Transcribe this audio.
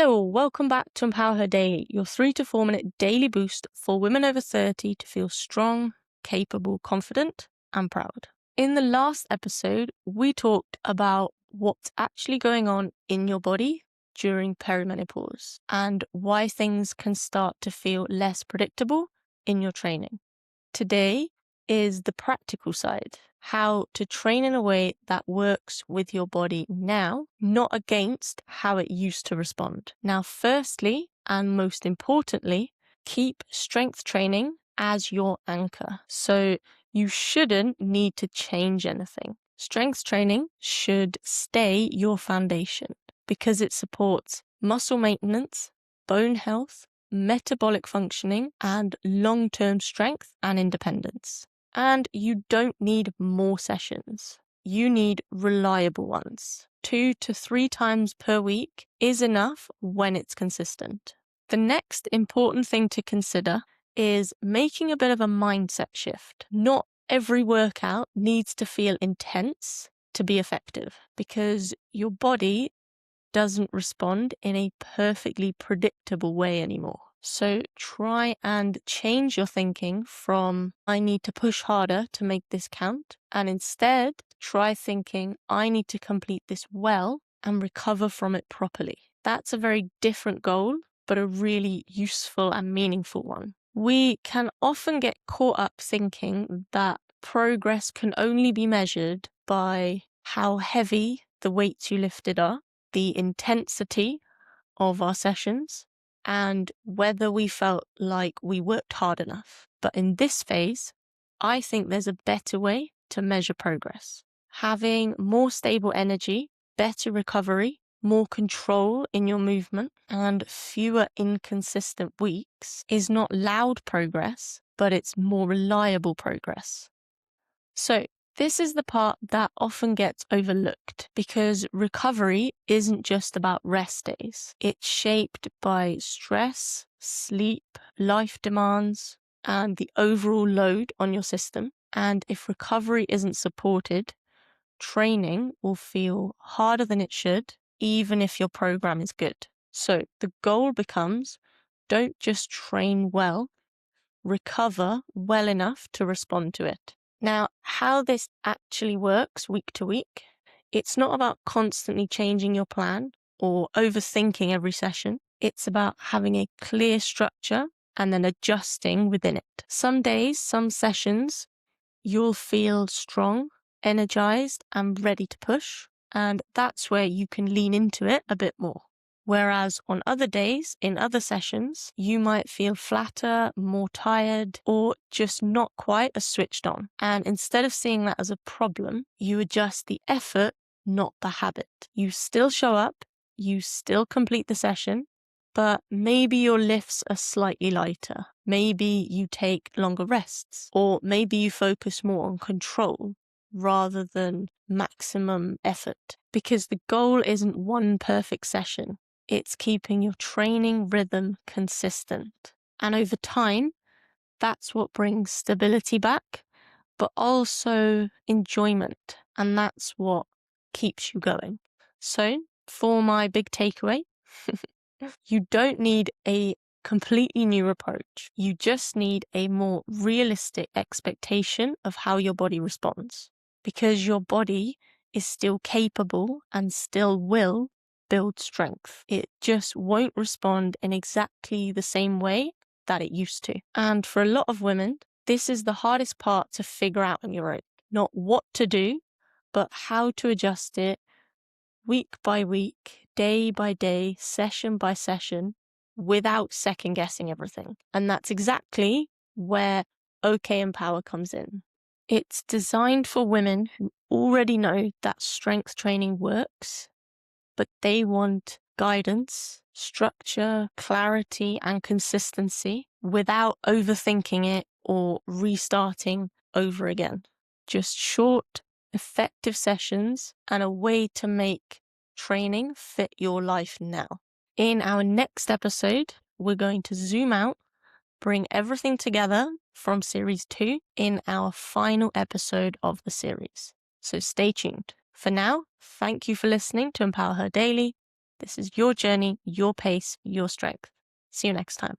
Hello, welcome back to Empower Her Daily, your 3 to 4 minute daily boost for women over 30 to feel strong, capable, confident, and proud. In the last episode, we talked about what's actually going on in your body during perimenopause and why things can start to feel less predictable in your training. Today is the practical side, how to train in a way that works with your body now, not against how it used to respond. Now, firstly, and most importantly, keep strength training as your anchor. So you shouldn't need to change anything. Strength training should stay your foundation because it supports muscle maintenance, bone health, metabolic functioning, and long-term strength and independence. And you don't need more sessions. You need reliable ones. 2 to 3 times per week is enough when it's consistent. The next important thing to consider is making a bit of a mindset shift. Not every workout needs to feel intense to be effective because your body doesn't respond in a perfectly predictable way anymore. So try and change your thinking from I need to push harder to make this count, and instead try thinking I need to complete this well and recover from it properly. That's a very different goal, but a really useful and meaningful one. We can often get caught up thinking that progress can only be measured by how heavy the weights you lifted are, the intensity of our sessions, and whether we felt like we worked hard enough. But in this phase, I think there's a better way to measure progress. Having more stable energy, better recovery, more control in your movement, and fewer inconsistent weeks is not loud progress, but it's more reliable progress. So this is the part that often gets overlooked because recovery isn't just about rest days. It's shaped by stress, sleep, life demands, and the overall load on your system. And if recovery isn't supported, training will feel harder than it should, even if your program is good. So the goal becomes, don't just train well, recover well enough to respond to it. Now, how this actually works week to week, it's not about constantly changing your plan or overthinking every session. It's about having a clear structure and then adjusting within it. Some days, some sessions, you'll feel strong, energized, and ready to push. And that's where you can lean into it a bit more. Whereas on other days, in other sessions, you might feel flatter, more tired, or just not quite as switched on. And instead of seeing that as a problem, you adjust the effort, not the habit. You still show up, you still complete the session, but maybe your lifts are slightly lighter. Maybe you take longer rests, or maybe you focus more on control rather than maximum effort. Because the goal isn't one perfect session. It's keeping your training rhythm consistent. And over time, that's what brings stability back, but also enjoyment. And that's what keeps you going. So, for my big takeaway, you don't need a completely new approach. You just need a more realistic expectation of how your body responds. Because your body is still capable and still will build strength. It just won't respond in exactly the same way that it used to. And for a lot of women, this is the hardest part to figure out on your own. Not what to do, but how to adjust it week by week, day by day, session by session, without second guessing everything. And that's exactly where OK Empower comes in. It's designed for women who already know that strength training works, but they want guidance, structure, clarity, and consistency without overthinking it or restarting over again. Just short, effective sessions and a way to make training fit your life now. In our next episode, we're going to zoom out, bring everything together from series 2 in our final episode of the series. So stay tuned. For now, thank you for listening to Empower Her Daily. This is your journey, your pace, your strength. See you next time.